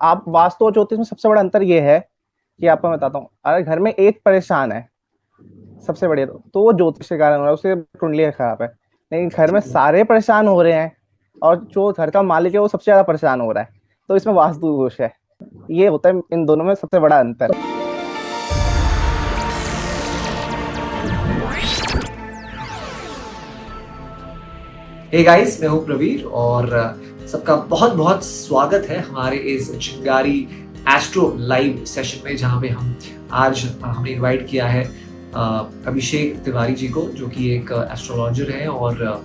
आप वास्तु और ज्योतिष में सबसे बड़ा अंतर ये है कि आपको मैं बताता हूँ, अगर घर में एक परेशान है सबसे बढ़िया तो वो ज्योतिष के कारण हो रहा है, उसके कुंडली खराब है। लेकिन घर में सारे परेशान हो रहे हैं और जो घर का मालिक है वो सबसे ज्यादा परेशान हो रहा है, तो इसमें वास्तु दोष है। ये होता है इन दोनों में सबसे बड़ा अंतर। हे गाइस, मैं हूं प्रवीर और सबका बहुत बहुत स्वागत है हमारे इस चिंगारी एस्ट्रो लाइव सेशन में, जहां पे हमने इनवाइट किया है अभिषेक तिवारी जी को, जो कि एक एस्ट्रोलॉजर है और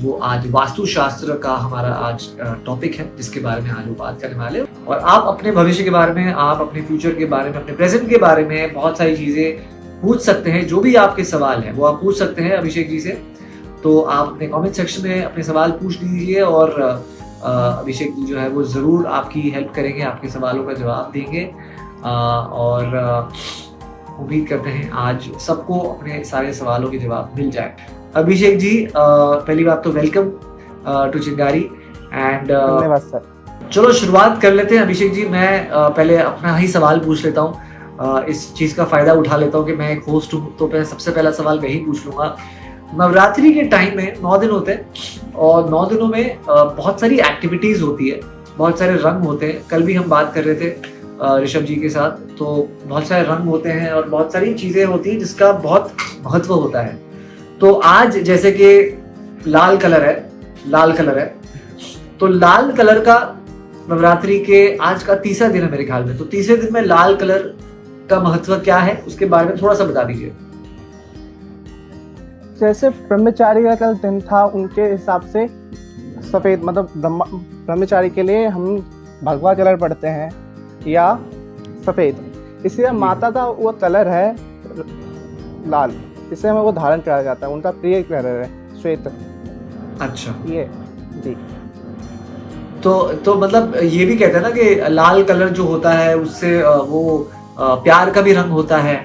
वो आज वास्तुशास्त्र का हमारा आज टॉपिक है, जिसके बारे में आज वो बात करने वाले हैं। और आप अपने भविष्य के बारे में, आप अपने फ्यूचर के बारे में, अपने प्रेजेंट के बारे में बहुत सारी चीजें पूछ सकते हैं। जो भी आपके सवाल हैं वो आप पूछ सकते हैं अभिषेक जी से। तो आप अपने कमेंट सेक्शन में अपने सवाल पूछ दीजिए और अभिषेक जी जो है वो ज़रूर आपकी हेल्प करेंगे, आपके सवालों का जवाब देंगे। और उम्मीद करते हैं आज सबको अपने सारे सवालों के जवाब मिल जाए। अभिषेक जी, पहली बात तो वेलकम टू चिंगारी एंड धन्यवाद सर। चलो शुरुआत कर लेते हैं। अभिषेक जी, मैं पहले अपना ही सवाल पूछ लेता हूँ। इस चीज़ का फ़ायदा उठा लेता हूँ कि मैं एक होस्ट हूँ, तो मैं सबसे पहला सवाल वही पूछ लूँगा। नवरात्रि के टाइम में 9 दिन होते हैं और 9 दिनों में बहुत सारी एक्टिविटीज होती है, बहुत सारे रंग होते हैं। कल भी हम बात कर रहे थे ऋषभ जी के साथ, तो बहुत सारे रंग होते हैं और बहुत सारी चीजें होती हैं जिसका बहुत महत्व होता है। तो आज जैसे कि लाल कलर है, तो लाल कलर का नवरात्रि के आज का तीसरा दिन है मेरे ख्याल में। तो तीसरे दिन में लाल कलर का महत्व क्या है, उसके बारे में थोड़ा सा बता दीजिए। जैसे ब्रह्मचारी का कल दिन था, उनके हिसाब से सफेद मतलब ब्रह्मचारी के लिए हम भगवा कलर पढ़ते हैं या सफेद। इसलिए माता का वो कलर है लाल, इसलिए हमें वो धारण किया जाता है। उनका प्रिय कलर है श्वेत। अच्छा, ये जी। तो मतलब ये भी कहते हैं ना कि लाल कलर जो होता है उससे वो प्यार का भी रंग होता है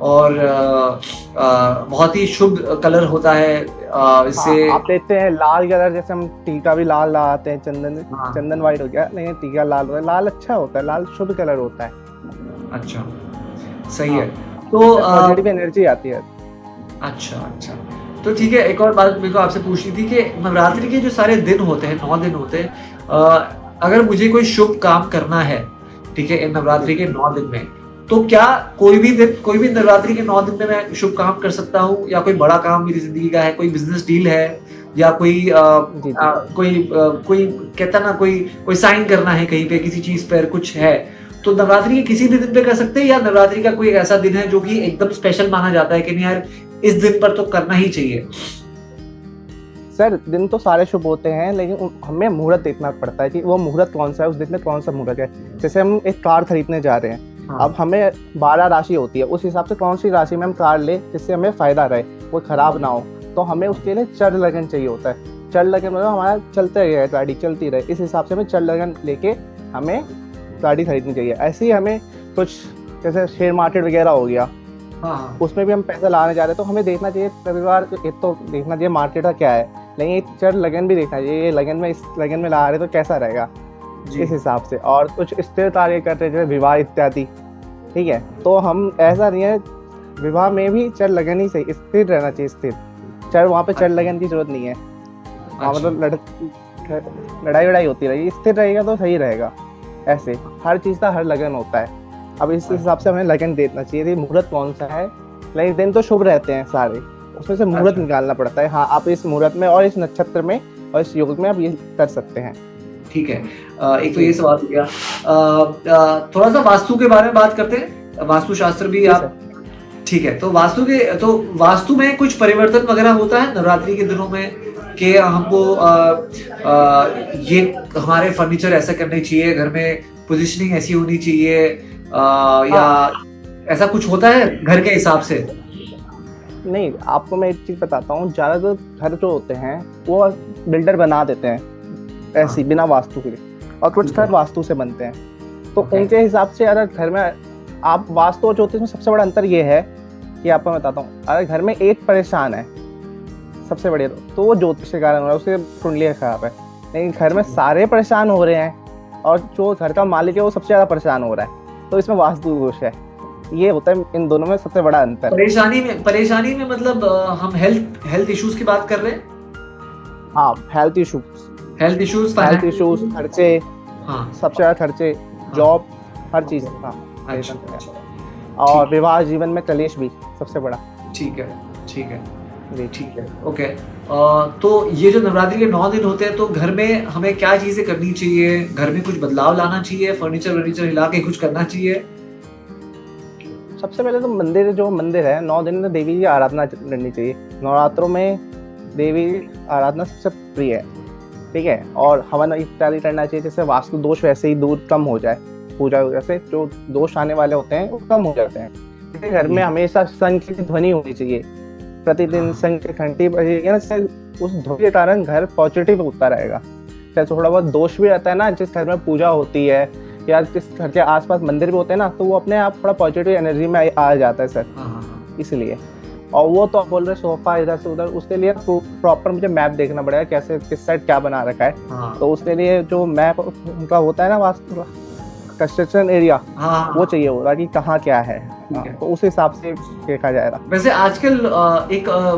और बहुत ही शुभ कलर होता है। इससे आप देखते हैं लाल कलर, जैसे हम टीका भी लाल लगाते हैं, चंदन वाइट हो गया, लेकिन टीका लाल होता है। लाल अच्छा होता है, लाल शुभ कलर होता है। अच्छा, सही है। तो पॉजिटिव एनर्जी आती है। अच्छा, तो ठीक है। एक और बात मेरे को आपसे पूछनी थी कि नवरात्रि के जो सारे दिन होते हैं, 9 दिन होते हैं, अगर मुझे कोई शुभ काम करना है, ठीक है, इन नवरात्रि के 9 दिन में, तो क्या कोई भी नवरात्रि के 9 दिन में मैं शुभ काम कर सकता हूँ, या कोई बड़ा काम मेरी जिंदगी का है, कोई बिजनेस डील है, या कोई कहता ना कोई साइन करना है कहीं पे, किसी चीज पर कुछ है, तो नवरात्रि के किसी भी दिन पे कर सकते हैं, या नवरात्रि का कोई ऐसा दिन है जो कि एकदम स्पेशल माना जाता है कि नहीं यार इस दिन पर तो करना ही चाहिए? सर, दिन तो सारे शुभ होते हैं, लेकिन हमें मुहूर्त देखना पड़ता है कि वो मुहूर्त कौन सा है, उस दिन में कौन सा मुहूर्त है। जैसे हम एक कार खरीदने जा रहे हैं, अब हमें 12 राशि होती है, उस हिसाब से कौन सी राशि में हम कार ले जिससे हमें फायदा रहे, वो खराब ना हो। तो हमें उसके लिए चर लगन चाहिए होता है। चर लगन मतलब हमारा चलते रहे, गाड़ी चलती रहे, इस हिसाब से हमें चर लगन लेके हमें गाड़ी खरीदनी चाहिए। ऐसे ही हमें कुछ जैसे शेयर मार्केट वगैरह हो गया, उसमें भी हम पैसा लाने जा रहे हैं, तो हमें देखना चाहिए परिवार, एक तो देखना चाहिए मार्केट का क्या है, लेकिन एक चर लगन भी देखना चाहिए, ये लगन में इस लगन में ला रहे तो कैसा रहेगा इस हिसाब से। और कुछ स्थिर कार्य करते हैं जैसे विवाह इत्यादि, ठीक है, तो हम ऐसा नहीं है, विवाह में भी चर लगन ही सही, स्थिर रहना चाहिए। स्थिर चर, वहाँ पे चर लगन की जरूरत नहीं है। मतलब लड़ाई वड़ाई होती रहेगी, स्थिर रहेगा तो सही रहेगा। ऐसे हर चीज का हर लगन होता है। अब इस हिसाब से हमें लगन देना चाहिए। मुहूर्त कौन सा है, लेकिन दिन तो शुभ रहते हैं सारे, उसमें से मुहूर्त निकालना पड़ता है। हाँ, आप इस मुहूर्त में और इस नक्षत्र में और इस योग में आप ये कर सकते हैं। ठीक है, एक तो ये सवाल हो गया। थोड़ा सा वास्तु के बारे में बात करते हैं। वास्तुशास्त्र भी आप, ठीक है, तो वास्तु में कुछ परिवर्तन वगैरह होता है नवरात्रि के दिनों में कि हमको ये हमारे फर्नीचर ऐसा करने चाहिए, घर में पोजीशनिंग ऐसी होनी चाहिए, या ऐसा कुछ होता है घर के हिसाब से? नहीं, आपको मैं एक चीज बताता हूँ, ज्यादातर घर जो होते हैं वो बिल्डर बना देते हैं ऐसी बिना वास्तु के, और कुछ घर वास्तु से बनते हैं। तो उनके हिसाब से अगर घर में आप वास्तु और ज्योतिष में सबसे बड़ा अंतर ये है कि आपको मैं बताता हूँ, अगर घर में एक परेशान है सबसे बढ़िया तो वो ज्योतिष के कारण हो रहा है, उसके कुंडली खराब है। लेकिन घर में सारे परेशान हो रहे हैं और जो घर का मालिक है वो सबसे ज्यादा परेशान हो रहा है, तो इसमें वास्तु दोष है। ये होता है इन दोनों में सबसे बड़ा अंतर। परेशानी में मतलब हम हेल्थ इश्यूज की बात कर रहे हैं। हाँ, हेल्थ हेल्थ इश्यूज, खर्चे, हाँ, सबसे ज्यादा खर्चे, जॉब, हर चीज। हाँ, अच्छा, और विवाह जीवन में कलेश भी सबसे बड़ा। ठीक है जी, ठीक है, ओके। तो ये जो नवरात्रि के 9 दिन होते हैं, तो घर में हमें क्या चीजें करनी चाहिए? घर में कुछ बदलाव लाना चाहिए? फर्नीचर हिला के कुछ करना चाहिए? सबसे पहले तो मंदिर है, 9 दिन में देवी की आराधना करनी चाहिए। नवरात्रों में देवी आराधना सबसे प्रिय है, ठीक है। और हवन इत्यादि करना चाहिए, जैसे वास्तु दोष वैसे ही दूर कम हो जाए। पूजा से जो दोष आने वाले होते हैं वो कम हो जाते हैं। घर में हमेशा शंख की ध्वनि होनी चाहिए, प्रतिदिन शंख की घंटी बजेगी ना, उस ध्वनि के कारण घर पॉजिटिव होता रहेगा। चाहे थोड़ा बहुत दोष भी रहता है ना, जिस घर में पूजा होती है या जिस घर के आसपास मंदिर भी होते हैं ना, तो वो अपने आप थोड़ा पॉजिटिव एनर्जी में आ जाता है सर, इसलिए। और वो तो आप बोल रहे सोफा इधर से उधर, उसके लिए प्रॉपर मुझे मैप देखना पड़ेगा, कैसे किस साइड क्या बना रखा है। तो उसके लिए जो मैप उनका होता है ना, वास्तु कंस्ट्रक्शन एरिया, वो चाहिए होगा कि कहाँ क्या है, तो उस हिसाब से देखा जाएगा। वैसे आजकल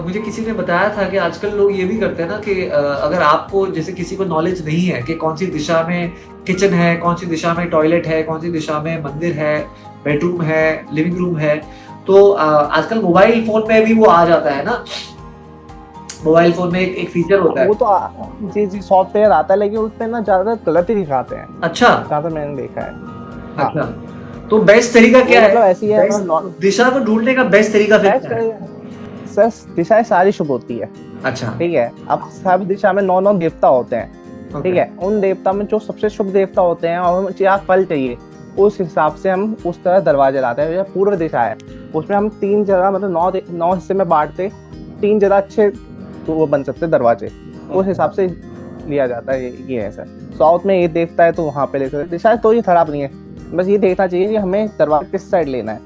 मुझे किसी ने बताया था कि आजकल लोग ये भी करते हैं ना कि अगर आपको, जैसे किसी को नॉलेज नहीं है कि कौन सी दिशा में किचन है, कौन सी दिशा में टॉयलेट है, कौन सी दिशा में मंदिर है, बेडरूम है, लिविंग रूम है, तो आजकल मोबाइल फोन में भी वो आ जाता है ना। मोबाइल फोन में एक फीचर होता है, वो तो जी सॉफ्टवेयर आता है, लेकिन उसमें ना ज्यादा गलत ही दिखाते हैं। अच्छा, ज्यादा मैंने देखा है। अच्छा, तो बेस्ट तरीका क्या है? मतलब ऐसी है, दिशा को ढूंढने का बेस्ट तरीका फिर क्या है? सर, दिशाएं सारी शुभ होती है। अच्छा, ठीक है। अब सब दिशा में 9 देवता होते हैं, ठीक है। उन देवता में जो सबसे शुभ देवता होते हैं, और हमें क्या फल चाहिए, उस हिसाब से हम उस तरह दरवाजे लाते हैं। पूर्व दिशा है, उसमें हम 3 जगह, मतलब 9 हिस्से में बांटते, 3 जगह अच्छे तो वो बन सकते दरवाजे, उस हिसाब से लिया जाता है। ये है सर। साउथ में ये देवता है तो वहाँ पे ले सकते। दिशा तो ये खराब नहीं है, बस ये देखना चाहिए कि हमें दरवाजा किस साइड लेना है।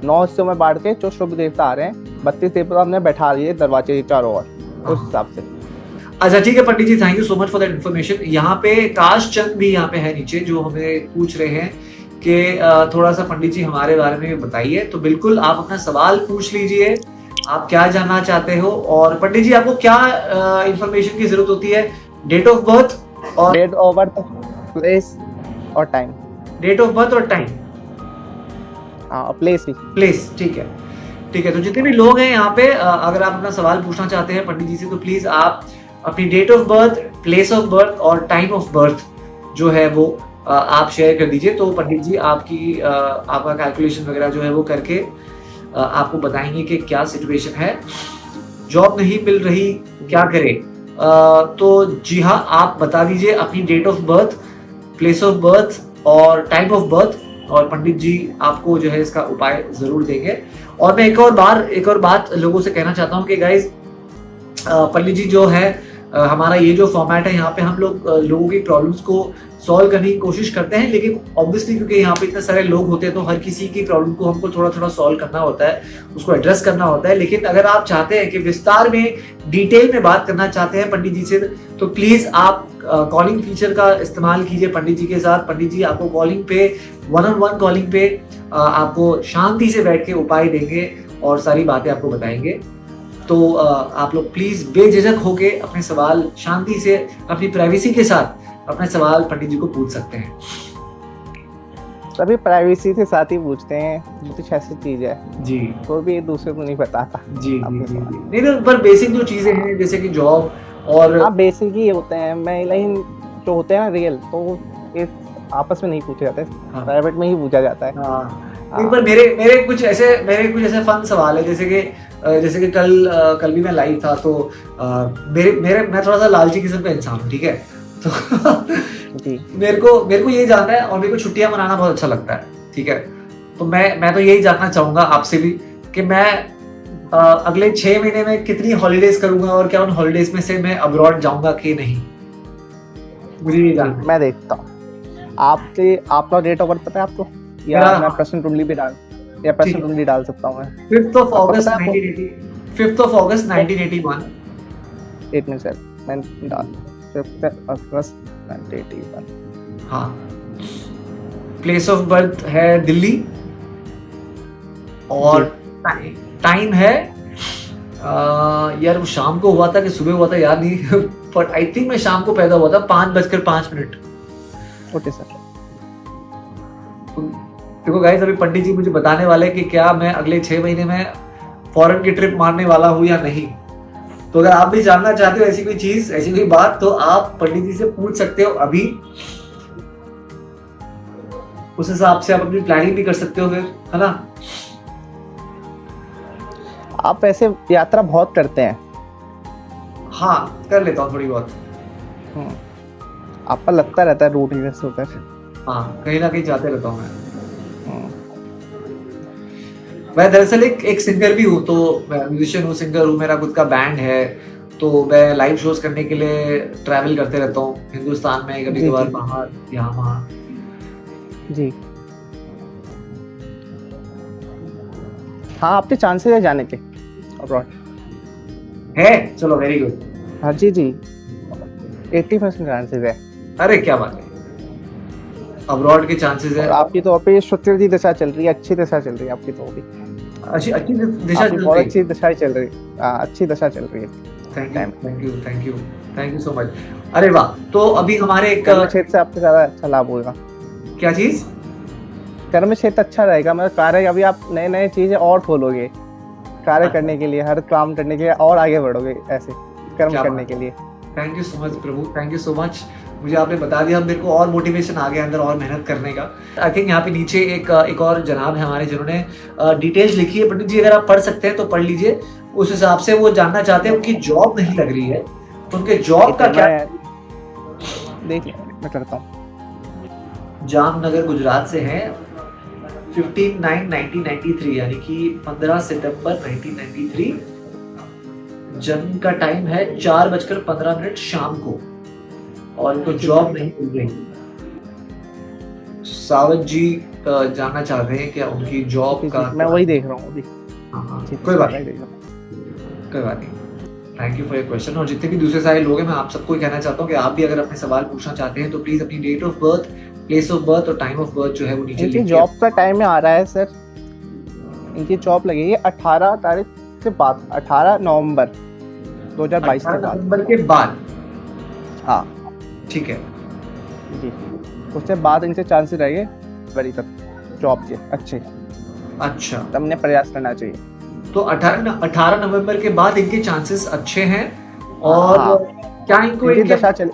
9 हिस्सों में बांट के जो शुभ देवता आ रहे हैं, 32 देवता हमने बैठा लिए दरवाजे के चारों ओर, उस हिसाब से। अच्छा, ठीक है Pandit ji, thank you so much for that information. यहाँ पे काश चंद भी यहाँ पे है नीचे, जो हमें पूछ रहे हैं कि थोड़ा सा पंडित जी हमारे बारे में बताइए। तो बिल्कुल आप अपना सवाल पूछ लीजिए, आप क्या जानना चाहते हो। और पंडित जी, आपको क्या इंफॉर्मेशन की जरूरत होती है? डेट ऑफ बर्थ और प्लेस और टाइम। डेट ऑफ बर्थ और टाइम, प्लेस, ठीक है, ठीक है। तो जितने भी लोग हैं यहाँ पे, अगर आप अपना सवाल पूछना चाहते हैं पंडित जी से, तो प्लीज आप अपनी date of birth, place of birth और टाइम ऑफ बर्थ जो है वो आप शेयर कर दीजिए। तो पंडित जी आपका कैलकुलेशन वगैरह जो है वो करके आपको बताएंगे कि क्या सिचुएशन है। जॉब नहीं मिल रही, क्या करें? तो जी हाँ, आप बता दीजिए अपनी date of birth, place of birth और टाइम ऑफ बर्थ, और पंडित जी आपको जो है इसका उपाय जरूर देंगे। और मैं एक और बात लोगों से कहना चाहता हूँ कि गाइज, पंडित जी जो है, हमारा ये जो फॉर्मेट है, यहाँ पे हम लोगों की प्रॉब्लम्स को सॉल्व करने की कोशिश करते हैं, लेकिन ऑब्वियसली क्योंकि यहाँ पे इतने सारे लोग होते हैं, तो हर किसी की प्रॉब्लम को हमको थोड़ा थोड़ा सॉल्व करना होता है, उसको एड्रेस करना होता है। लेकिन अगर आप चाहते हैं कि विस्तार में, डिटेल में बात करना चाहते हैं पंडित जी से, तो प्लीज आप कॉलिंग फीचर का इस्तेमाल कीजिए पंडित जी के साथ। पंडित जी आपको कॉलिंग पे, 1-on-1 कॉलिंग पे आपको शांति से बैठ के उपाय देंगे और सारी बातें आपको बताएंगे। तो आप लोग प्लीज बेझिझक होके अपने सवाल शांति से, अपनी प्राइवेसी के साथ अपने सवाल पंडित जी को पूछ सकते हैं। सभी प्राइवेसी के साथ ही पूछते हैं, कुछ ऐसी चीज है जी, तो भी एक दूसरे को नहीं बताता। जी। नहीं तो पर बेसिक जो चीजें हैं, जैसे कि जॉब और बेसिक ही होते हैं, लेकिन जो होते हैं ना रियल, तो ये आपस में नहीं पूछे जाते, प्राइवेट में ही पूछा जाता है। एक बार मेरे कुछ ऐसे फन सवाल है, जैसे कि कल भी मैं लाइव था, तो मैं थोड़ा सा लालची किस्म का इंसान हूँ, ठीक है। तो मेरे को ये जानना है, और मेरे को छुट्टियां मनाना बहुत अच्छा लगता है, ठीक है। तो मैं तो यही जानना चाहूंगा आपसे भी कि मैं अगले 6 महीने में कितनी हॉलीडेज करूंगा, और क्या उन हॉलीडेज में से मैं अब्रॉड जाऊंगा कि नहीं, मुझे ये जानना। मैं देखता हूँ आपका डेट ऑफ बर्थ पता है आपको, या मैं प्रश्न कुंडली भी डाल सकता हूँ। मैं 5th of August 1981। एक मिनट सर, मैं डाल 5th August 1981। हाँ, प्लेस ऑफ बर्थ है दिल्ली, और टाइम है यार वो शाम को हुआ था कि सुबह हुआ था याद नहीं, बट आई थिंक मैं शाम को पैदा हुआ था 5:05। Okay sir. देखो गाइस, अभी पंडित जी मुझे बताने वाले कि क्या मैं अगले 6 महीने में फॉरेन की ट्रिप मारने वाला हूँ या नहीं। तो अगर आप भी जानना चाहते हो ऐसी कोई चीज, ऐसी कोई बात, तो आप पंडित जी से पूछ सकते हो अभी। उस हिसाब से आप अपनी प्लानिंग भी कर सकते हो फिर, है ना। आप ऐसे यात्रा बहुत करते हैं? हाँ, कर लेता हूँ थोड़ी बहुत। आपका लगता रहता है रूट इधर से उधर। हाँ, कहीं ना कहीं जाते रहता हूँ मैं दरअसल एक सिंगर भी हूँ, तो मैं म्यूजिशियन हूँ, सिंगर हूँ, मेरा खुद का बैंड है, तो मैं लाइव शोज करने के लिए ट्रैवल करते रहता हूँ हिंदुस्तान में, कभी कभार बाहर, यहाँ वहाँ। जी हाँ, आपके चांसेस है जाने के अब्रॉड? है, चलो वेरी गुड। हाँ जी 80% चांसेस है। अरे क्या बात है, अब्रॉड के चांसेस है। आपकी तो अभी शुक्र की दशा चल रही है, अच्छी दशा चल रही है आपकी तो अभी। अच्छी दिशा चल बहुत रही है। अच्छी दशा चल रही है, अच्छी दशा चल रही है। Thank you so much. अरे वाह, तो अभी हमारे एक कर्म क्षेत्र से आपको ज्यादा अच्छा लाभ होगा। क्या चीज? कर्म क्षेत्र अच्छा रहेगा, मतलब कार्य अभी आप नए नए चीजें और खोलोगे कार्य करने के लिए, हर काम करने के लिए और आगे बढ़ोगे ऐसे कर्म करने के लिए। Thank you so much Prabhu, thank you so much. मुझे आपने बता दिया, मेरे को और मोटिवेशन आ गया अंदर और मेहनत करने का। आई थिंक यहाँ पे नीचे एक और जनाब है हमारे जिन्होंने डिटेल्स लिखी है। पंडित जी अगर आप पढ़ सकते हैं तो पढ़ लीजिए। उस हिसाब से वो जानना चाहते हैं, उनकी जॉब नहीं लग रही है, तो उनके जॉब का क्या। देखिए मैं करता हूँ। जामनगर गुजरात से हैं, 15/9/1993 यानी कि 15 सितंबर 1993। जन्म का टाइम है 4:15 शाम को, और इनको जॉब नहीं मिल रही। सावत जी जानना चाहते हैं क्या उनकी जॉब का। मैं वही देख रहा हूँ अभी। हाँ, कोई बात नहीं। Thank you for your question. और जितने भी दूसरे सारे लोग हैं, मैं आप सबको कहना चाहता हूँ कि आप भी अगर अपने सवाल पूछना चाहते हैं तो प्लीज अपनी date of birth, place of birth और टाइम ऑफ बर्थ जो है वो नीचे लिखिए। जॉब का टाइम में आ रहा है सर, इनकी जॉब लगेगी 18 तारीख के बाद, 18 नवंबर 2022 के बाद। हाँ ठीक है जी, उससे बाद इनसे चांसेस रहेंगे बड़ी तक जॉब के अच्छे। अच्छा, तब हमने प्रयास करना चाहिए। तो 18 नवंबर के बाद इनके चांसेस अच्छे हैं। और क्या इनको इनकी दशा चल,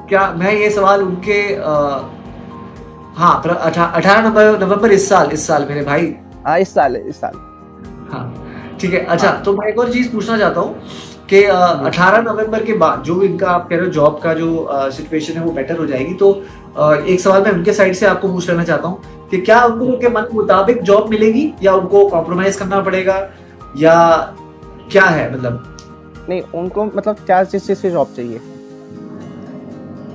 क्या मैं ये सवाल उनके हाँ 18 नवंबर इस साल मेरे भाई। हाँ इस साल हाँ ठीक है। अच्छा, तो मैं एक और चीज पूछना चाहता हूँ कि 18 नवंबर के बाद जो इनका आप कह रहे हो जॉब का जो सिचुएशन है वो बेटर हो जाएगी, तो एक सवाल मैं उनके साइड से आपको पूछ लेना चाहता हूँ कि क्या उनको उनके मन मुताबिक जॉब मिलेगी या उनको कॉम्प्रोमाइज करना पड़ेगा या क्या है, मतलब? नहीं, उनको मतलब क्या चीज से जॉब चाहिए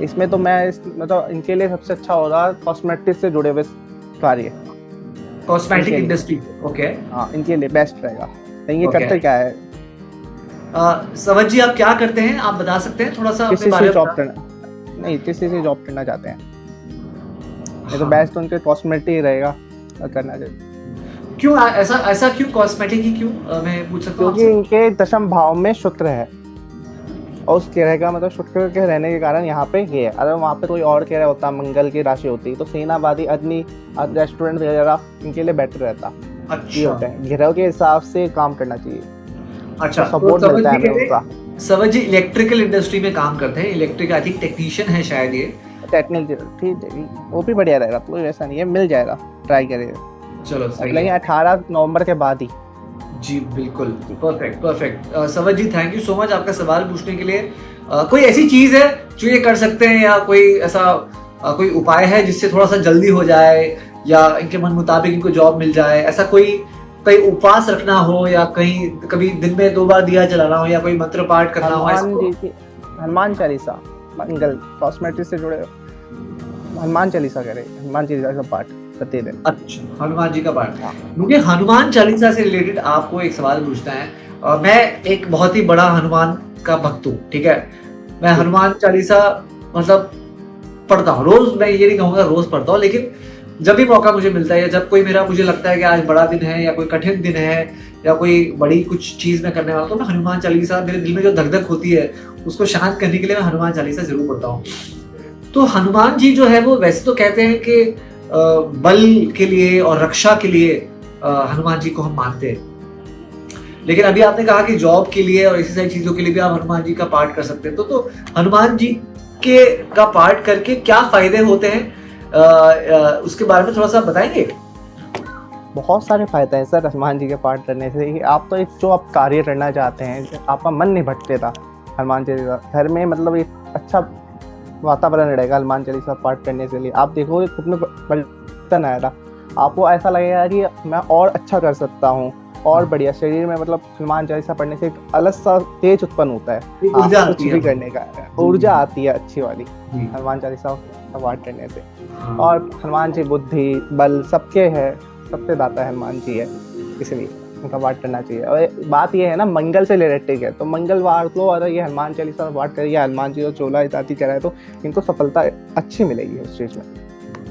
इसमें, तो मैं मतलब इनके लिए सबसे अच्छा होगा कॉस्मेटिक से जुड़े हुए कार्य, कॉस्मेटिक इंडस्ट्री। ओके, हाँ इनके लिए बेस्ट रहेगा। ये करते क्या है? सवत जी आप क्या करते हैं, आप बता सकते हैं थोड़ा सा अपने बारे में? जॉब करना नहीं, किसी से जॉब करना चाहते हैं तो बेस्ट उनके कॉस्मेटिक रहेगा करना चाहिए। क्यों ऐसा क्यों कॉस्मेटिक ही क्यों, मैं पूछ सकता हूँ? क्योंकि इनके दशम भाव में शुक्र है और उस ग्रह का मतलब शुक्र के रहने के कारण यहाँ पे ये है। अगर वहाँ पे कोई और ग्रह होता, मंगल की राशि होती, तो सेनाबादी, अग्नि, रेस्टोरेंट वगैरह इनके लिए बेटर रहता। ये होता है, ग्रह के हिसाब से काम करना चाहिए। अच्छा, सपोर्ट मिलता है हमें उनका। सवत जी इलेक्ट्रिकल इंडस्ट्री में काम करते हैं, इलेक्ट्रिक आई थिंक टेक्नीशियन है शायद ये। टेक्निकल ठीक है, वो भी बढ़िया रहेगा, कोई वैसा नहीं है, मिल जाएगा, ट्राई करेगा। चलो सही है। 18 नवंबर के बाद ही। जी बिल्कुल, परफेक्ट। सवत जी थैंक यू सो मच आपका सवाल पूछने के लिए। कोई ऐसी चीज है जो ये कर सकते हैं या कोई ऐसा कोई उपाय है जिससे थोड़ा सा जल्दी हो जाए या इनके मन मुताबिक इनको जॉब मिल जाए? ऐसा कोई उपवास रखना हो या कहीं कभी दिन में 2 बार दिया जलाना हो या कोई मंत्र पाठ करना हो? हनुमान चालीसा, मंगल कॉस्मेटिक से जुड़े हनुमान चालीसा करे, हनुमान चालीसा का पाठ करते दिन। अच्छा, हनुमान जी का पाठ। मुझे हनुमान चालीसा से रिलेटेड आपको एक सवाल पूछना है। मैं एक बहुत ही बड़ा हनुमान का भक्त हूँ, ठीक है। मैं हनुमान चालीसा मतलब पढ़ता हूँ रोज, मैं ये नहीं कहूँगा रोज पढ़ता हूँ, लेकिन जब भी मौका मुझे मिलता है या जब कोई मेरा मुझे लगता है कि आज बड़ा दिन है या कोई कठिन दिन है या कोई बड़ी कुछ चीज मैं करने वाला हूँ, तो मैं हनुमान चालीसा, मेरे दिल में जो धक होती है उसको शांत करने के लिए मैं हनुमान चालीसा जरूर पढ़ता हूँ। तो हनुमान जी जो है वो वैसे तो कहते हैं कि बल के लिए और रक्षा के लिए हनुमान जी को हम मानते हैं, लेकिन अभी आपने कहा कि जॉब के लिए और इसी सारी चीजों के लिए भी आप हनुमान जी का पाठ कर सकते हैं। तो हनुमान जी के का पाठ करके क्या फायदे होते हैं, उसके बारे में थोड़ा सा बताएंगे? बहुत सारे फायदे हैं सर हनुमान जी के पाठ करने से। आप तो एक जो आप कार्य करना चाहते हैं, आपका मन नहीं भटकेगा हनुमान चालीसा, घर में मतलब एक अच्छा वातावरण रहेगा हनुमान चालीसा पाठ करने से लिए। आप देखोगे खुद में परिवर्तन आएगा, आपको ऐसा लगेगा कि मैं और अच्छा कर सकता हूँ और बढ़िया। शरीर में मतलब हनुमान चालीसा पढ़ने से एक अलग सा तेज उत्पन्न होता है, ऊर्जा कुछ भी करने का ऊर्जा आती है अच्छी वाली हनुमान चालीसा पाठ करने से। और हनुमान जी बुद्धि बल सबके है, सबसे दाता हनुमान जी है, इसलिए उनका पाठ करना चाहिए। और बात ये है ना, मंगल से रिलेटेड है, तो मंगलवार को अगर ये हनुमान चालीसा पाठ करिए, हनुमान जी को चोला इत्यादि कराए तो इनको सफलता अच्छी मिलेगी उस चीज में।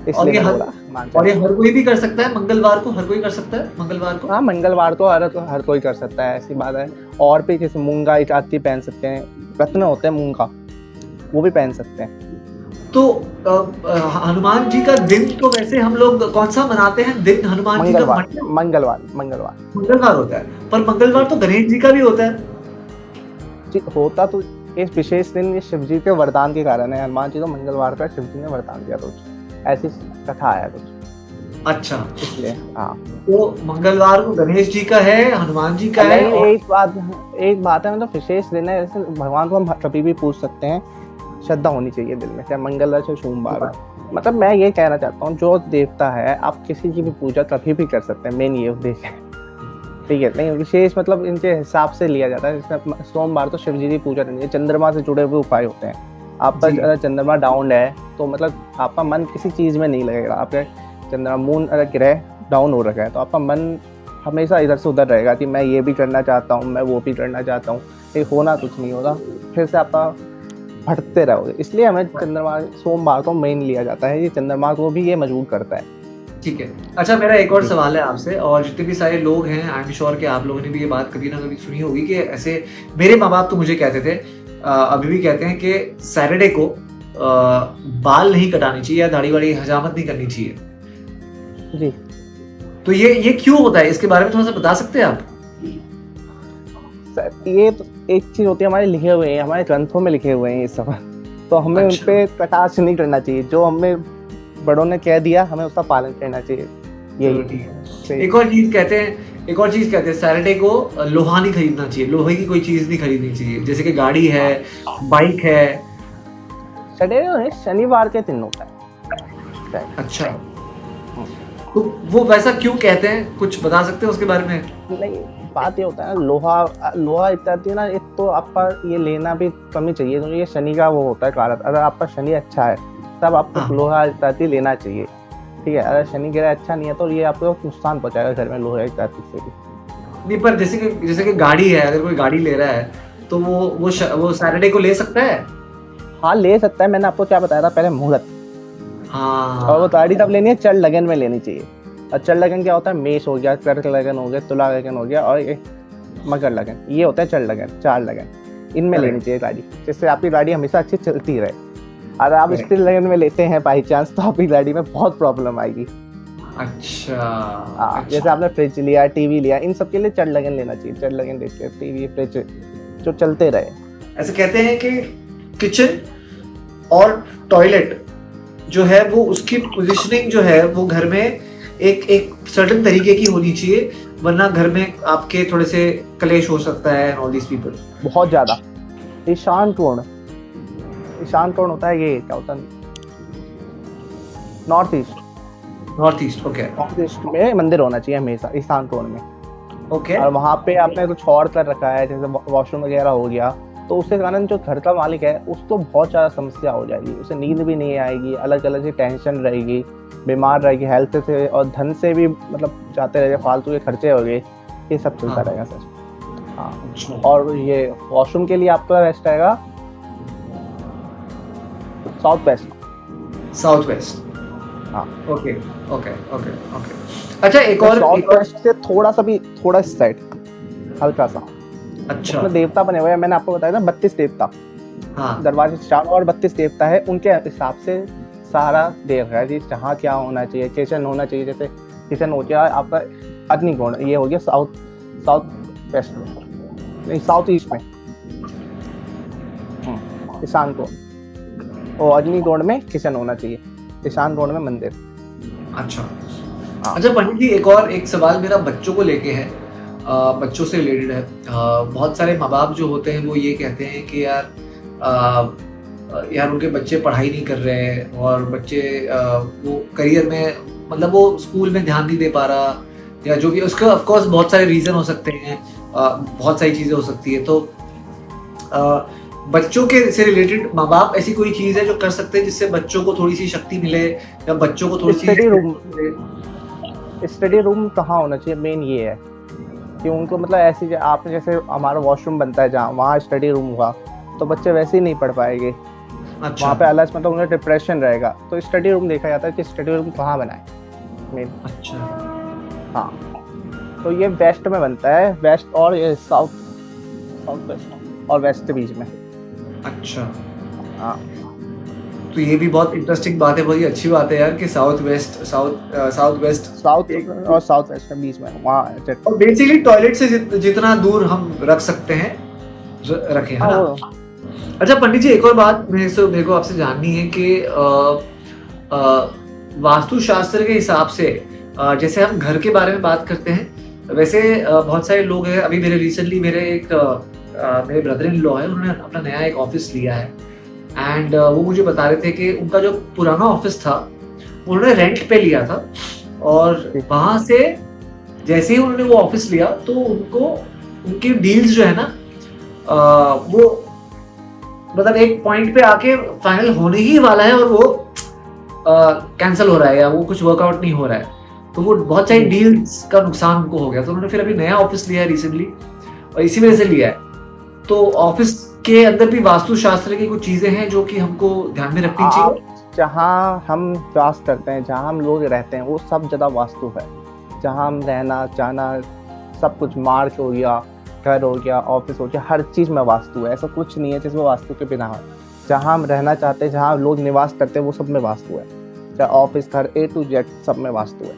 और ये हर कोई भी कर सकता है, मंगलवार को हर कोई कर सकता है, मंगलवार को? हाँ, मंगलवार को हर कोई कर सकता है, ऐसी बात है। और भी जैसे मूंगा इत्यादि पहन सकते हैं, रत्न होते हैं मूंगा, वो भी पहन सकते हैं। तो हनुमान जी का दिन तो वैसे हम लोग कौन सा मनाते हैं दिन? हनुमान जी का मंगलवार होता है, पर मंगलवार तो गणेश जी का भी होता है जी। होता तो इस विशेष दिन ये शिव जी के वरदान के कारण है। हनुमान जी को मंगलवार का शिव जी ने वरदान दिया, तो ऐसी कथा है कुछ। अच्छा, इसलिए हाँ, तो मंगलवार को गणेश जी का है, हनुमान जी का है। एक बात है, मतलब विशेष दिन है, जैसे भगवान को हम कभी भी पूछ सकते हैं, श्रद्धा होनी चाहिए दिल में, चाहे मंगलवार चाहे सोमवार। मतलब मैं ये कहना चाहता हूँ, जो देवता है आप किसी की भी पूजा कभी भी कर सकते हैं, मेन ये उद्देश्य है, ठीक है। नहीं विशेष मतलब इनके हिसाब से लिया जाता है। सोमवार तो शिव जी की पूजा करनी है, चंद्रमा से जुड़े हुए उपाय होते हैं। आपका अगर चंद्रमा डाउन है तो मतलब आपका मन किसी चीज में नहीं लगेगा। आपका चंद्रमा मून अगर ग्रह डाउन हो रखा है तो आपका मन हमेशा इधर से उधर रहेगा कि मैं ये भी करना चाहता हूँ, मैं वो भी करना चाहता हूँ, ये होना कुछ नहीं होगा, फिर से आपका भटकते रहोगे। इसलिए हमें चंद्रमा सोमवार को मेन लिया जाता है, ये चंद्रमा को भी ये मजबूर करता है। ठीक है। अच्छा, मेरा एक और सवाल है आपसे, और जितने भी सारे लोग हैं, आई एम श्योर कि आप लोगों ने भी ये बात कभी ना कभी सुनी होगी कि ऐसे मेरे माँ बाप तो मुझे कहते थे, अभी भी कहते हैं कि सैटरडे को बाल नहीं कटानी चाहिए या दाढ़ी वाड़ी हजामत नहीं करनी चाहिए जी। तो ये क्यों होता है, इसके बारे में थोड़ा सा बता सकते हैं आप? ये तो एक चीज होती है, हमारे लिखे हुए हैं, हमारे ग्रंथों में लिखे हुए हैं ये सब, तो हमें उन पे कटाक्ष नहीं करना चाहिए। जो हमें बड़ों ने कह दिया हमें उसका पालन करना चाहिए, यही। एक और चीज कहते हैं सैटरडे को लोहा नहीं खरीदना चाहिए, लोहे की कोई चीज नहीं खरीदनी चाहिए, जैसे कि गाड़ी है, बाइक है। सैटरडे शनिवार के दिन होता है। अच्छा, तो वो वैसा क्यों कहते हैं, कुछ बता सकते हैं उसके बारे में? नहीं, बात ये होता है लोहा इत्यादि ना, एक तो आपका ये लेना भी कम ही चाहिए, क्योंकि ये शनि का वो होता है कारक। अगर आपका शनि अच्छा है तब आपको लोहा इत्यादि लेना चाहिए, ठीक है। अगर शनि ग्रह अच्छा नहीं है तो ये आपको नुकसान पहुंचाएगा घर में लोहा इत्यादि से भी। नहीं, पर जैसे कि गाड़ी है, अगर कोई गाड़ी ले रहा है तो वो सैटरडे को ले सकता है? हाँ, ले सकता है। मैंने आपको क्या बताया था पहले, मुहूर्त। हाँ, और वो गाड़ी तब लेनी है चल लगन में लेनी चाहिए। और चल लगन क्या होता है, मेष हो गया, कर्क लगन हो गया, तुला लगन हो गया और ये मकर लगन, ये होता है चल लगन, 4 लगन, इनमें लेनी चाहिए गाड़ी, जिससे आपकी गाड़ी हमेशा अच्छी चलती रहे। अगर आप स्टील लगन में लेते हैं बाई चांस तो आपकी गाड़ी में बहुत प्रॉब्लम आएगी। अच्छा, जैसे आपने फ्रिज लिया, टीवी लिया, इन सब के लिए चल लगन लेना चाहिए। चल लगन देखते हैं, टीवी फ्रिज जो चलते रहे। ऐसे कहते हैं कि किचन और टॉयलेट जो है वो उसकी पोजीशनिंग जो है वो घर में एक सर्टेन तरीके की होनी चाहिए, वरना घर में आपके थोड़े से कलेश हो सकता है। ऑल दीस पीपल बहुत ज्यादा ईशान कोण होता है, ये क्या होता है, north east. Okay, north east में मंदिर होना चाहिए हमेशा ईशान कोण में। ओके, और वहाँ पे आपने कुछ और कर रखा है, जैसे वॉशरूम वगैरह हो गया, तो उसके कारण जो घर का मालिक है उसको बहुत ज़्यादा समस्या हो जाएगी, उसे नींद भी नहीं आएगी, अलग अलग सी टेंशन रहेगी, बीमार रहेगी, हेल्थ से और धन से भी मतलब जाते रहेगा, फालतू के खर्चे हो गए, ये सब चलता रहेगा सर। हाँ, और ये वॉशरूम के लिए आपका बेस्ट रहेगा साउथ वेस्ट। South west. हाँ। Okay okay okay okay. अच्छा एक और साउथ वेस्ट से थोड़ा इस साइड हल्का सा, अच्छा उसमें देवता बने हुए हैं। मैंने आपको बताया ना 32 देवता, हाँ दरबार से चारों और 32 देवता है, उनके हिसाब से सारा देव है जी। जहाँ क्या होना चाहिए, किचन होना चाहिए, जैसे किचन हो गया आपका अग्निकोण, ये हो गया साउथ वेस्ट में, नहीं साउथ ईस्ट में, ईशान कोण, और अग्निकोण में किचन होना चाहिए, ईशान कोण में मंदिर। अच्छा हाँ। अच्छा पंडित जी, एक सवाल मेरा बच्चों को लेके है, बच्चों से रिलेटेड है। बहुत सारे माँ बाप जो होते हैं वो ये कहते हैं कि यार उनके बच्चे पढ़ाई नहीं कर रहे हैं, और बच्चे वो करियर में, मतलब वो स्कूल में ध्यान नहीं दे पा रहा, या जो भी उसका ऑफ कोर्स बहुत सारे रीजन हो सकते हैं, बहुत सारी चीजें हो सकती है। तो बच्चों के से रिलेटेड माँ बाप ऐसी कोई चीज है जो कर सकते हैं जिससे बच्चों को थोड़ी सी शक्ति मिले, या बच्चों को थोड़ी सी स्टडी रूम कहाँ होना चाहिए, मेन ये है कि उनको मतलब ऐसी, आपने जैसे हमारा वॉशरूम बनता है जहाँ, वहाँ स्टडी रूम हुआ तो बच्चे वैसे ही नहीं पढ़ पाएंगे। अच्छा वहाँ पे अलग मतलब उन्हें डिप्रेशन रहेगा, तो स्टडी रूम देखा जाता है कि स्टडी रूम कहाँ बनाए मेन। अच्छा हाँ, तो ये वेस्ट में बनता है, वेस्ट और ये साउथ वेस्ट और वेस्ट के बीच में। अच्छा हाँ, तो ये भी बहुत इंटरेस्टिंग बात है, बहुत ही अच्छी बात है यार कि साउथ वेस्ट साउथ और साउथ वेस्ट के बीच में वहाँ। और बेसिकली टॉयलेट से जितना दूर हम रख सकते हैं रखें, है ना। अच्छा पंडित जी, एक और बात मेरे को आपसे जाननी है कि वास्तुशास्त्र के हिसाब से जैसे हम घर के बारे में बात करते हैं, वैसे बहुत सारे लोग हैं। अभी मेरे ब्रदर इन लॉ है, उन्होंने अपना नया एक ऑफिस लिया है, एंड वो मुझे बता रहे थे कि उनका जो पुराना ऑफिस था उन्होंने रेंट पे लिया था, और वहां से जैसे ही उन्होंने वो ऑफिस लिया तो उनकी डील्स जो है ना, वो मतलब एक पॉइंट पे आके फाइनल होने ही वाला है, और वो कैंसिल हो रहा है, या वो कुछ वर्कआउट नहीं हो रहा है, तो वो बहुत सारी डील्स का नुकसान उनको हो गया। तो उन्होंने फिर अभी नया ऑफिस लिया है रिसेंटली, और इसी वजह से लिया है। तो ऑफिस के अंदर भी वास्तुशास्त्र की कुछ चीजें हैं जो कि हमको ध्यान में रखनी चाहिए। जहाँ हम वास करते हैं, जहाँ हम लोग रहते हैं, वो सब जगह वास्तु है। जहाँ हम रहना चाहना सब कुछ, मार्च हो गया, घर हो गया, ऑफिस हो गया, हर चीज में वास्तु है। ऐसा कुछ नहीं है जिसमें वास्तु के बिना है। जहाँ हम रहना चाहते हैं, जहाँ लोग निवास करते हैं, वो सब में वास्तु है। चाहे ऑफिस, घर, A to Z सब में वास्तु है।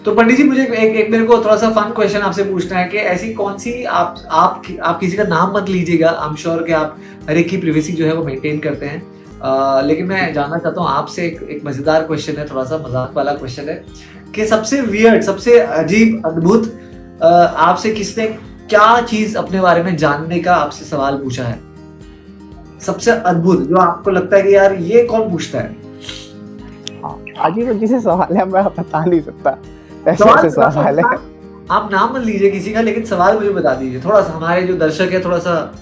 तो पंडित जी, मुझे एक मेरे को थोड़ा सा फन क्वेश्चन आपसे पूछना है कि ऐसी कौन सी, आप किसी का नाम मत लीजिएगा, आई एम श्योर कि आप हर एक की प्रिवेसी जो है वो मेंटेन करते हैं, लेकिन मैं जानना चाहता हूँ आपसे एक मजेदार क्वेश्चन है, थोड़ा सा मजाक वाला क्वेश्चन है कि सबसे वियर्ड, सबसे अजीब, अद्भुत आपसे किसने क्या चीज अपने बारे में जानने का आपसे सवाल पूछा है, सबसे अद्भुत, जो आपको लगता है कि यार ये कौन पूछता है? अजीब अजीब से सवाल है, मैं बता नहीं सकता ऐसे सवाल है। आप नाम मत लीजिए किसी का, लेकिन सवाल मुझे बता दीजिए थोड़ा सा, हमारे जो दर्शक है थोड़ा सा।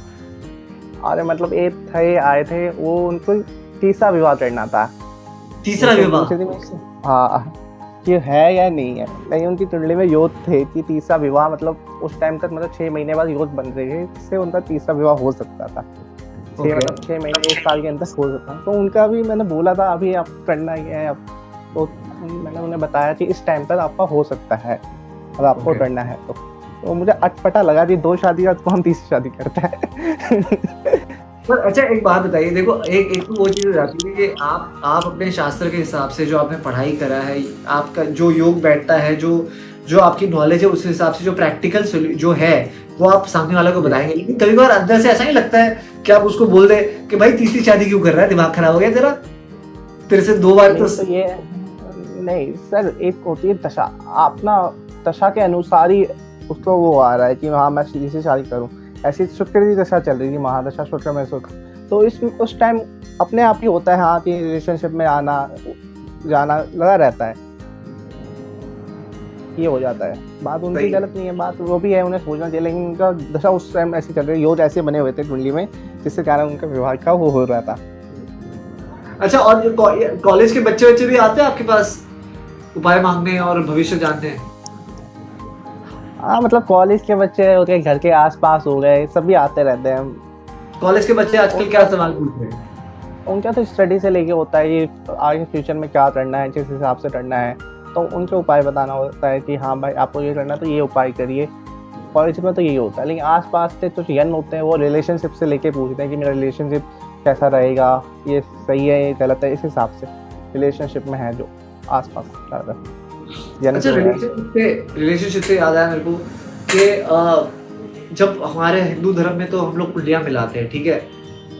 अरे मतलब एक आए थे, वो उनको तीसरा विवाह करना था। तीसरा विवाह? हाँ, कि है या नहीं है, लेकिन उनकी कुंडली में योग थे कि तीसरा विवाह, मतलब उस टाइम तक मतलब 6 महीने बाद योग बन रहे थे, जिससे उनका तीसरा विवाह हो सकता था। 6 महीने 1 साल के अंदर हो सकता। तो उनका भी मैंने बोला था अभी आप करना ही है, अब तो मैंने उन्हें बताया कि इस टाइम तक आपका हो सकता है, अगर आपको करना है तो मुझे अटपटा लगा कि 2 शादी का कौन तीसरी शादी करता है। पर अच्छा एक बात बताइए, देखो एक तो वो चीज हो जाती है कि आप अपने शास्त्र के हिसाब से जो आपने पढ़ाई करा है, आपका जो योग बैठता है, जो आपकी नॉलेज है, उस हिसाब से जो प्रैक्टिकल जो है वो आप सामने वाले को बताएंगे, लेकिन कभी बार अंदर से ऐसा नहीं लगता है कि आप उसको बोल दे कि भाई तीसरी शादी क्यों कर रहा है, दिमाग खराब हो गया तेरे से 2 बार तो ये नहीं सर, एक होती है दशा, अपना दशा के अनुसार ही उसको वो आ रहा है कि हाँ मैं सीधी से शादी करूं। ऐसी शुक्र की दशा चल रही थी, महादशा शुक्र में सुख, तो उस टाइम अपने आप ही होता है हाँ कि रिलेशनशिप में आना जाना लगा रहता है, ये हो जाता है। बात उनकी गलत नहीं है, बात वो भी है, उन्हें सोचना चाहिए, लेकिन उनका दशा उस टाइम ऐसी चल रही, योग ऐसे बने हुए थे कुंडली में, जिससे कारण उनका विवाह का वो हो रहा था। अच्छा, और कॉलेज के बच्चे भी आते हैं आपके पास उपाय मांगने और भविष्य जानने? हाँ, मतलब कॉलेज के बच्चे हो गए, घर के आसपास हो गए, सभी आते रहते हैं। कॉलेज के बच्चे आजकल क्या सवाल पूछ रहे हैं? उनका तो स्टडी से लेके होता है, ये आगे फ्यूचर में क्या करना है, किस हिसाब से करना है, तो उनके उपाय बताना होता है कि हाँ भाई आपको ये करना है तो ये उपाय करिए। कॉलेज में तो यही होता है, लेकिन आसपास से जो यंग होते हैं वो रिलेशनशिप से लेके पूछते हैं कि मेरा रिलेशनशिप कैसा रहेगा, ये सही है ये गलत है, इस हिसाब से रिलेशनशिप में है जो आसपास ज़्यादा। अच्छा, रिलेशनशिप से याद आया मेरे को कि जब हमारे हिंदू धर्म में तो हम लोग कुंडलियाँ मिलाते हैं, ठीक है,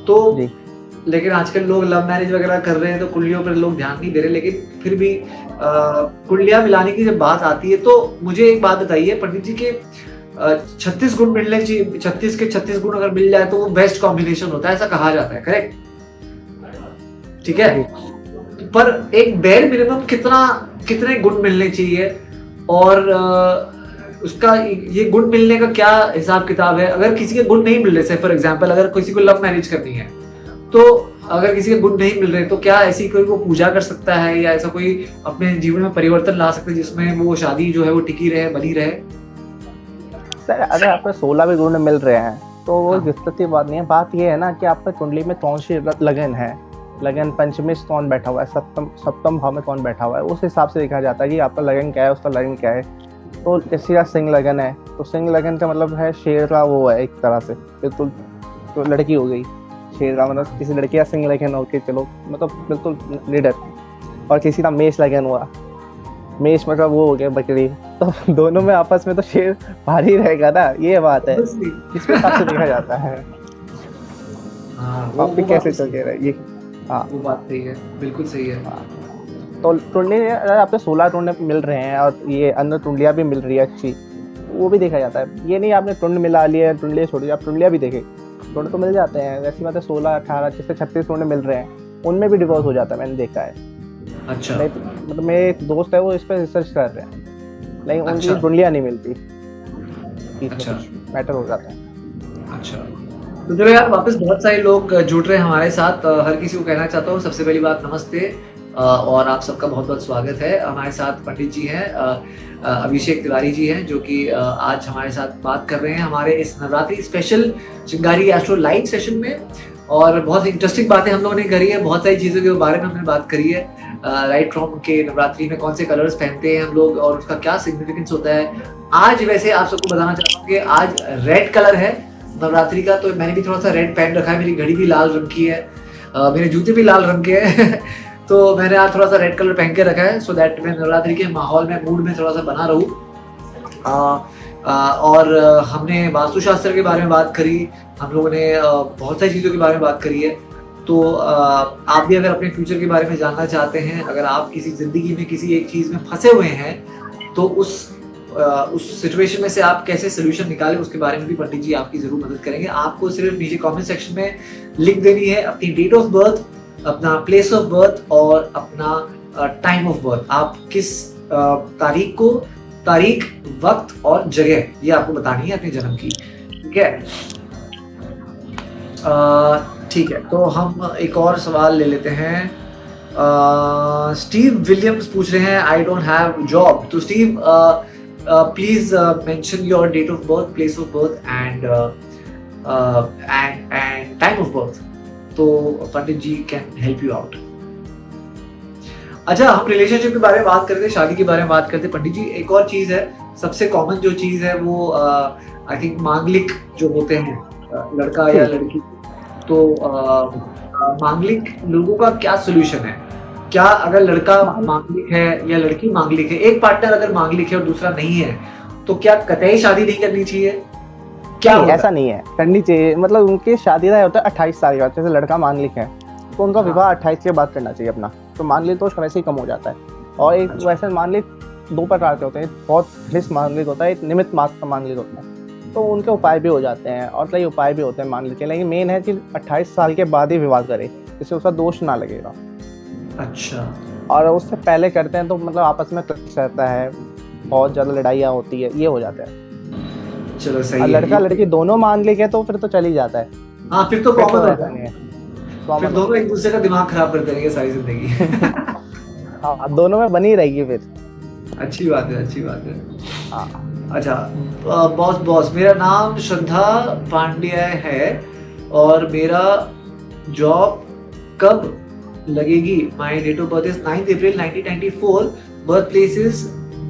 तो जी। लेकिन आजकल लोग लव मैरिज वगैरह कर रहे हैं तो कुंडलियों पर लोग ध्यान नहीं दे रहे, लेकिन फिर भी कुंडलियाँ मिलाने की जब बात आती है तो मुझे एक बात बताइए पंडित जी के 36 गुण मिलने चाहिए, 36 के 36 गुण अगर मिल जाए तो वो बेस्ट कॉम्बिनेशन होता है, ऐसा कहा जाता है, करेक्ट? ठीक है, पर एक बेयर मिनिमम कितने गुण मिलने चाहिए, और उसका ये गुण मिलने का क्या हिसाब किताब है? अगर किसी के गुण नहीं मिल रहे, फॉर एग्जांपल अगर किसी को लव मैरिज करनी है तो अगर किसी के गुण नहीं मिल रहे तो क्या ऐसी कोई वो पूजा कर सकता है या ऐसा कोई अपने जीवन में परिवर्तन ला सकता है जिसमें वो शादी जो है वो टिकी रहे, बनी रहे? सर अगर आपको 16 भी गुण मिल रहे हैं तो वो दिक्कत की बात नहीं है। बात ये है ना कि आपकी कुंडली में कौन सी लगन है, लगन पंचमी से कौन बैठा हुआ है, सप्तम भाव में कौन बैठा हुआ है, उस हिसाब से देखा जाता है कि आपका लगन क्या है, उसका लगन क्या है। तो जैसे का सिंह लगन है तो सिंह लगन का मतलब है शेर का वो है एक तरह से, बिल्कुल तो लड़की हो गई, शेर का मतलब किसी लड़की का सिंह लगन हो के चलो मतलब बिल्कुल लीडर। और किसी का मेष लगन हुआ, मेष मतलब वो हो गया बकरी, तो दोनों में आपस में तो शेर भारी रहेगा ना, ये बात है, इसके हिसाब से देखा जाता है। आप भी कैसे चल के रहे ये? हाँ वो बात सही है, बिल्कुल सही है। तो टुंडली अगर आपको 16 टुंड मिल रहे हैं और ये अन्य टुंडलियाँ भी मिल रही है अच्छी, वो भी देखा जाता है। ये नहीं आपने टुंड मिला लिया टुंडलियाँ छोड़ दिया, आप टुंडलियाँ भी देखें, टुंड तो मिल जाते हैं, वैसी बात है 16 18 जिससे 36 टुंड मिल रहे हैं उनमें भी डिवोर्स हो जाता है, मैंने देखा है। अच्छा, मतलब मेरे एक दोस्त है वो इस पर रिसर्च कर रहे हैं, लेकिन उनकी टुंडलियाँ नहीं मिलती, अच्छा मैटर हो जाता है। अच्छा, तो चलो यार, वापस बहुत सारे लोग जुड़ रहे हैं हमारे साथ। हर किसी को कहना चाहता हूँ सबसे पहली बात नमस्ते, और आप सबका बहुत बहुत स्वागत है। हमारे साथ पंडित जी हैं, अभिषेक तिवारी जी हैं, जो कि आज हमारे साथ बात कर रहे हैं हमारे इस नवरात्रि स्पेशल चिंगारी एस्ट्रो लाइव सेशन में। और बहुत इंटरेस्टिंग बातें हम लोगों ने करी है, बहुत सारी चीज़ों के बारे में हमने बात करी है, राइट फ्रॉम के नवरात्रि में कौन से कलर्स पहनते हैं हम लोग और उसका क्या सिग्निफिकेंस होता है। आज वैसे आप सबको बताना चाहता हूँ कि आज रेड कलर है नवरात्रि का, तो मैंने भी थोड़ा सा रेड पहन रखा है, मेरी घड़ी भी लाल रंग की है, मेरे जूते भी लाल रंग के हैं तो मैंने आज थोड़ा सा रेड कलर पहन के रखा है, सो दैट मैं नवरात्रि के माहौल में, मूड में थोड़ा सा बना रहूँ। और हमने वास्तुशास्त्र के बारे में बात करी, हम लोगों ने बहुत सारी चीज़ों के बारे में बात करी है। तो आप भी अगर अपने फ्यूचर के बारे में जानना चाहते हैं, अगर आप किसी ज़िंदगी में किसी एक चीज़ में फंसे हुए हैं, तो उस सिचुएशन में से आप कैसे सोल्यूशन निकालें, उसके बारे में भी पंडित जी आपकी ज़रूर मदद करेंगे। आपको सिर्फ नीचे कमेंट सेक्शन में लिख देनी है अपनी डेट ऑफ बर्थ, अपना प्लेस ऑफ बर्थ और अपना टाइम ऑफ बर्थ। आप किस तारीख, वक्त और जगह ये आपको बतानी है अपने जन्म की, ठीक है? ठीक है, तो हम एक और सवाल ले लेते हैं। स्टीव विलियम्स पूछ रहे हैं आई डोंट हैव जॉब। तो Steve, please mention your date of birth, place of birth and time of birth, तो pandit ji can help you out. अच्छा, हम रिलेशनशिप के बारे में बात करते, शादी के बारे में बात करते। पंडित जी, एक और चीज़ है, सबसे कॉमन जो चीज़ है वो आई थिंक मांगलिक जो होते हैं, लड़का या लड़की, तो मांगलिक लोगों का क्या सोल्यूशन है? क्या अगर लड़का मांगलिक है या लड़की मांगलिक है, एक पार्टनर अगर मांगलिक है और दूसरा नहीं है, तो क्या कतई शादी नहीं करनी चाहिए? क्या ऐसा नहीं है, करनी चाहिए। मतलब उनकी शादी का होता है 28 साल के बाद, जैसे लड़का मांगलिक है तो उनका विवाह 28 के बाद करना चाहिए अपना, तो मांगलिक तो वैसे ही कम हो जाता है। और एक वैसे मांगलिक 2 प्रकार के होते हैं, बहुत घनिष्ठ मांगलिक होता है, एक निमित्त मात्र का मांगलिक होता है, तो उनके उपाय भी हो जाते हैं और कई उपाय भी होते हैं मांगलिक के, लेकिन मेन है कि 28 साल के बाद ही विवाह करे, जिससे उसका दोष ना लगेगा। अच्छा, और उससे पहले करते हैं तो मतलब आपस में क्लैश रहता है, बहुत ज़्यादा लड़ाइयाँ होती है, ये हो जाता है। चलो सही है। लड़का लड़की दोनों मांगलिक है तो फिर तो चल ही जाता है। हाँ, फिर तो कॉमन ऐसा नहीं है, फिर दोनों एक दूसरे का दिमाग खराब करते रहेंगे सारी जिंदगी हाँ, दोनों में बनी रहेगी फिर। अच्छी बात है, अच्छी बात है। हाँ। अच्छा, बॉस मेरा नाम श्रद्धा पांड्या है और मेरा जॉब कब लगेगी? My date of birth is 9 April 1994, birth place is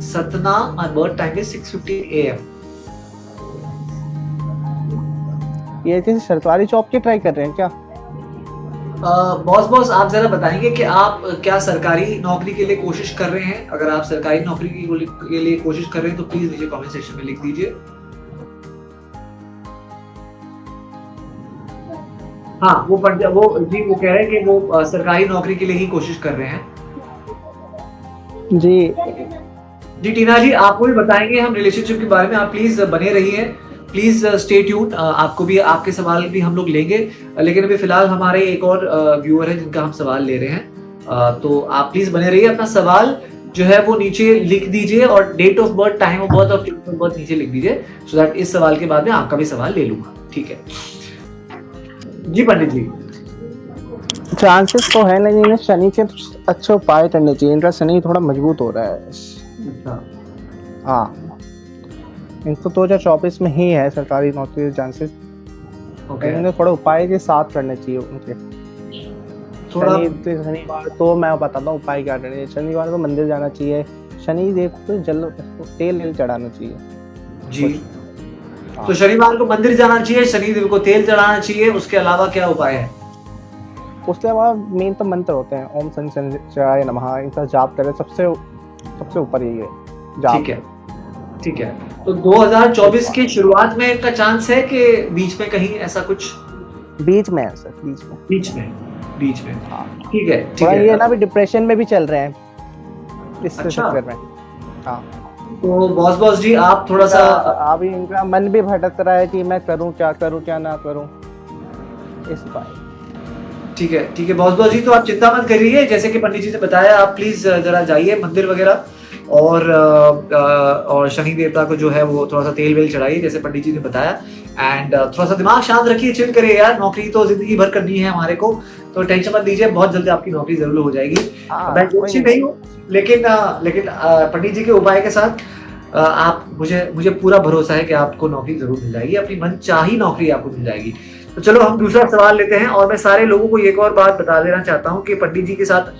Satna, my birth time is 6:50 AM। ये किसी सरकारी जॉब की ट्राई कर रहे हैं क्या? बॉस आप जरा बताएंगे कि आप क्या सरकारी नौकरी के लिए कोशिश कर रहे हैं? अगर आप सरकारी नौकरी के लिए कोशिश कर रहे हैं तो प्लीज नीचे कमेंट सेक्शन में लिख दीजिए। हाँ, वो कह रहे हैं कि वो सरकारी नौकरी के लिए ही कोशिश कर रहे हैं। जी टीना जी, आपको भी बताएंगे हम रिलेशनशिप के बारे में, आप प्लीज बने रहिए, प्लीज स्टे ट्यून्ड। आपको भी, आपके सवाल भी हम लोग लेंगे, लेकिन अभी फिलहाल हमारे एक और व्यूअर है जिनका हम सवाल ले रहे हैं। तो आप प्लीज बने रहिए, अपना सवाल जो है वो नीचे लिख दीजिए और date of birth, time of birth और प्लेस ऑफ बर्थ नीचे लिख दीजिए, सो दैट इस सवाल के बाद में आपका भी सवाल ले लूंगा। ठीक है जी पंडित जी। चांसेस तो है, लेकिन इन्हें शनि के अच्छे उपाय करने चाहिए। इनका शनि थोड़ा मजबूत हो रहा है। अच्छा, हाँ, इनको 2024 में ही है सरकारी नौकरी के चांसेस। इन्हें थोड़ा उपाय के साथ करने चाहिए उनके। थोड़ा शनिवार तो मैं बताता हूँ उपाय क्या करने चाहिए। शनिवार को मंदिर जाना चाहिए, शनि देव को जल तेल चढ़ाना चाहिए जी। तो शनिवार को मंदिर जाना चाहिए, शनिदेव को तेल चढ़ाना चाहिए, उसके अलावा क्या उपाय है? उसके अलावा मेन तो मंत्र होते हैं, ओम शनिश्चराय नमः, इनका जाप करें, सबसे ऊपर यही है जाप। ठीक है। तो 2024 की शुरुआत में का चांस है कि बीच में कहीं ऐसा कुछ? बीच में है सर, बीच में। हाँ। ठीक है। ये ना भी डिप्रेशन में भी चल रहे हैं इस चक्कर में। हाँ, तो बॉस जी आप थोड़ा सा, अभी इनका मन भी भटक रहा है कि मैं करूं क्या ना करूं इस बार। ठीक है बॉस जी, तो आप चिंता मत करिए, जैसे कि पंडित जी ने बताया, आप प्लीज जरा जाइए मंदिर वगैरह और शनि देवता को जो है वो थोड़ा सा तेल वेल चढ़ाइए जैसे पंडित जी ने बताया। एंड थोड़ा सा दिमाग शांत रखिए, चिल करिए यार, नौकरी तो जिंदगी भर करनी है हमारे को, तो टेंशन मत लीजिए, बहुत जल्दी आपकी नौकरी जरूर हो जाएगी। मैं जोशी नहीं हूँ, लेकिन पंडित जी के उपाय के साथ आप मुझे पूरा भरोसा है कि आपको नौकरी जरूर मिल जाएगी, अपनी मनचाही नौकरी आपको मिल जाएगी। तो चलो हम दूसरा सवाल लेते हैं। और मैं सारे लोगों को एक और बात बता देना चाहता हूँ कि पंडित जी के साथ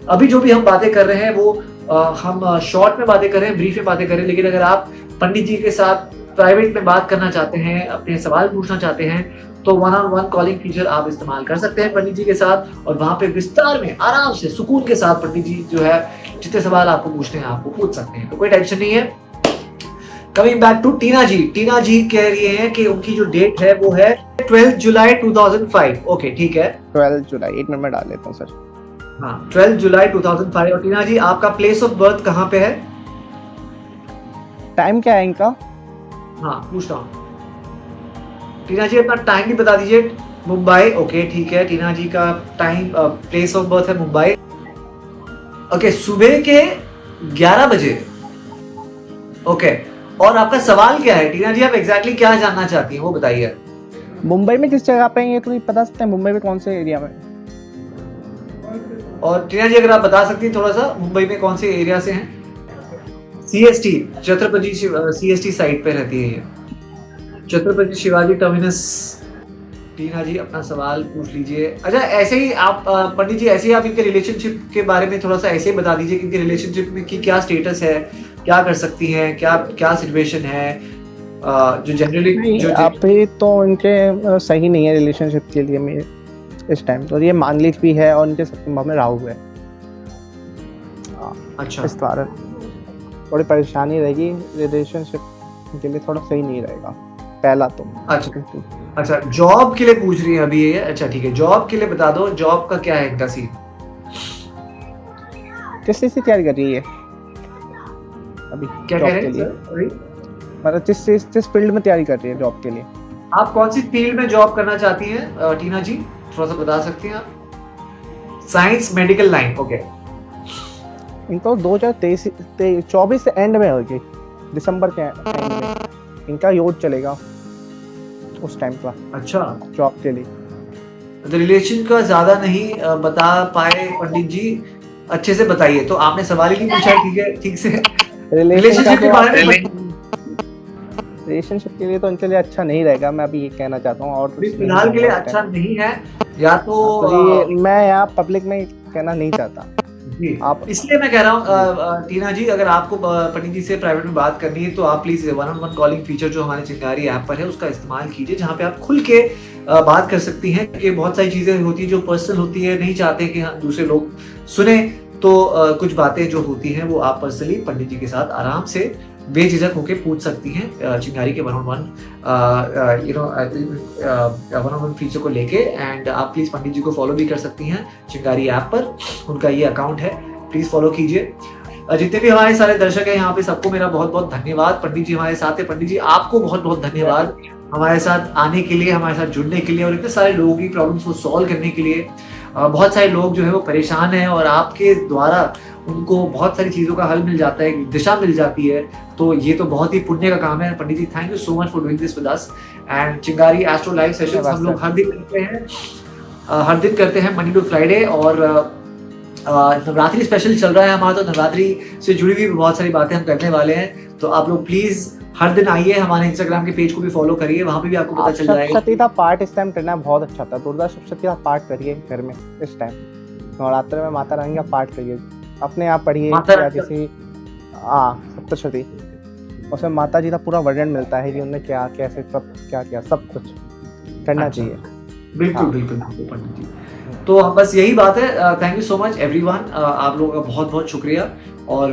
अभी जो भी हम बातें कर रहे हैं वो हम शॉर्ट में बातें करें, ब्रीफ में बातें करें, लेकिन अगर आप पंडित जी के साथ प्राइवेट में बात करना चाहते हैं, अपने सवाल पूछना चाहते हैं, तो 1-on-1 कॉलिंग फीचर आप इस्तेमाल कर सकते हैं पंडित जी के साथ, और वहां पे विस्तार में आराम से सुकून के साथ पंडित जी जो है जितने सवाल आपको पूछने हैं आपको पूछ सकते हैं, तो कोई टेंशन नहीं है। कमिंग बैक टू टीना जी कह रही हैं कि उनकी जो डेट है वो है 12 जुलाई 2005। ओके ठीक है, 12 जुलाई, एक मिनट में डाल लेता हूँ सर। हाँ, 12 जुलाई 2005। और टीना जी आपका प्लेस ऑफ बर्थ कहाँ पे है? टाइम क्या है इनका? हाँ पूछता हूँ। टीना जी अपना टाइम भी बता दीजिए। मुंबई। ओके ठीक है, टीना जी का टाइम प्लेस ऑफ बर्थ है मुंबई। ओके, सुबह के 11 बजे। ओके, और आपका सवाल क्या है टीना जी? आप एग्जैक्टली क्या जानना चाहती हैं वो बताइए। मुंबई में किस जगह पे है ये तो नहीं बता सकते हैं? मुंबई में कौन से एरिया में? और टीना जी अगर आप बता सकती हैं थोड़ा सा, मुंबई में कौन से एरिया से हैं? CST, छत्रपति CST साइड पे रहती है ये, छत्रपति शिवाजी टर्मिनस। टीना जी अपना सवाल पूछ लीजिए। अच्छा, ऐसे ही आप पंडित जी, ऐसे ही आप इनके रिलेशनशिप के बारे में थोड़ा सा ऐसे ही बता दीजिए कि इनके रिलेशनशिप में की क्या स्टेटस है, क्या कर सकती हैं, क्या सिचुएशन है, जो जनरली जो अभी तो इनके सही नहीं है रिलेशनशिप के लिए मेरे इस टाइम, तो ये मांगलिक भी है और इनके सप्तम में राहु है। अच्छा, इस कारण थोड़ी परेशानी रहेगी, रिलेशनशिप के लिए थोड़ा सही नहीं रहेगा पहला तो। अच्छा, जॉब के लिए पूछ रही है अभी ये? अच्छा ठीक है, जॉब के लिए बता दो, जॉब का क्या है इनका सीन? किस चीज की तैयारी कर रही है अभी? क्या कह रहे हैं? मतलब जिस फील्ड में तैयारी कर रही है जॉब के लिए? आप कौन सी फील्ड में जॉब करना चाहती हैं टीना जी, थोड़ा सा बता सकती हैं आप? Science, medical line. ओके, इनको 2024 से एंड में होगी, दिसंबर के एंड में इनका योग चलेगा उस टाइम का। अच्छा, जॉब के लिए रिलेशन का ज्यादा नहीं बता पाए पंडित जी, अच्छे से बताइए। तो आपने सवाल ही नहीं पूछा ठीक से रिलेशनशिप के बारे में। रिलेशनशिप के लिए तो इनके लिए अच्छा नहीं रहेगा, मैं अभी ये कहना चाहता हूँ। और फिलहाल के लिए अच्छा नहीं है, या तो Actually, मैं यहाँ पब्लिक में कहना नहीं चाहता। जी आप इसलिए मैं कह रहा हूँ टीना जी, अगर आपको पंडित जी से प्राइवेट में बात करनी है तो आप प्लीज 1-on-1 कॉलिंग फीचर जो हमारे चिंगारी ऐप पर है उसका इस्तेमाल कीजिए, जहाँ पे आप खुल के बात कर सकती हैं, क्योंकि बहुत सारी चीजें होती है जो पर्सनल होती है, नहीं चाहते कि दूसरे लोग सुने, तो कुछ बातें जो होती हैं वो आप पर्सनली पंडित जी के साथ आराम से बेझिझक होके पूछ सकती हैं चिंगारी के 1-on-1 1-on-1 फीचर को लेके। एंड आप प्लीज पंडित जी को फॉलो भी कर सकती हैं चिंगारी ऐप पर, उनका ये अकाउंट है, प्लीज फॉलो कीजिए। जितने भी हमारे सारे दर्शक हैं यहाँ पे, सबको मेरा बहुत बहुत धन्यवाद। पंडित जी हमारे साथ है, पंडित जी आपको बहुत बहुत धन्यवाद हमारे साथ आने के लिए, हमारे साथ जुड़ने के लिए, और इतने सारे लोगों की प्रॉब्लम्स को सॉल्व करने के लिए। बहुत सारे लोग जो है वो परेशान हैं और आपके द्वारा उनको बहुत सारी चीज़ों का हल मिल जाता है, एक दिशा मिल जाती है, तो ये तो बहुत ही पुण्य का काम है। Pandit ji thank you so much for doing this with us. And Chingari astro live sessions हम लोग हर दिन करते हैं, मंडे टू फ्राइडे, और नवरात्रि स्पेशल चल रहा है हमारा, तो नवरात्रि से जुड़ी हुई बहुत सारी बातें हम करने वाले हैं। तो आप लोग प्लीज हर दिन आइए, हमारे इंस्टाग्राम के पेज को भी फॉलो करिए, वहां पे भी आपको पता चल जाएगा। सप्तशती का पाठ इस टाइम करना बहुत अच्छा था। दुर्गा सप्तशती का पाठ करिए घर में इस टाइम, नवरात्र में माता रानी का पाठ करिए, अपने आप पढ़िए या किसी सप्तशती, उसमें माता जी का पूरा वर्णन मिलता है कि उन्होंने क्या कैसे सब क्या किया, सब कुछ करना चाहिए। बिल्कुल बिल्कुल पंडित जी, तो बस यही बात है। Thank you so much everyone, आप लोगों का बहुत बहुत शुक्रिया, और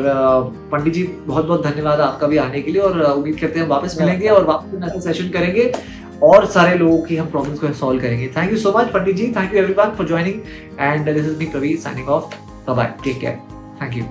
पंडित जी बहुत बहुत धन्यवाद आपका भी आने के लिए, और उम्मीद करते हैं वापस मिलेंगे और वापस ऐसा सेशन करेंगे और सारे लोगों की हम प्रॉब्लम्स को सॉल्व करेंगे। Thank you so much pandit ji, thank you everyone for joining, and this is me Praveer signing off, bye bye, take care, thank you.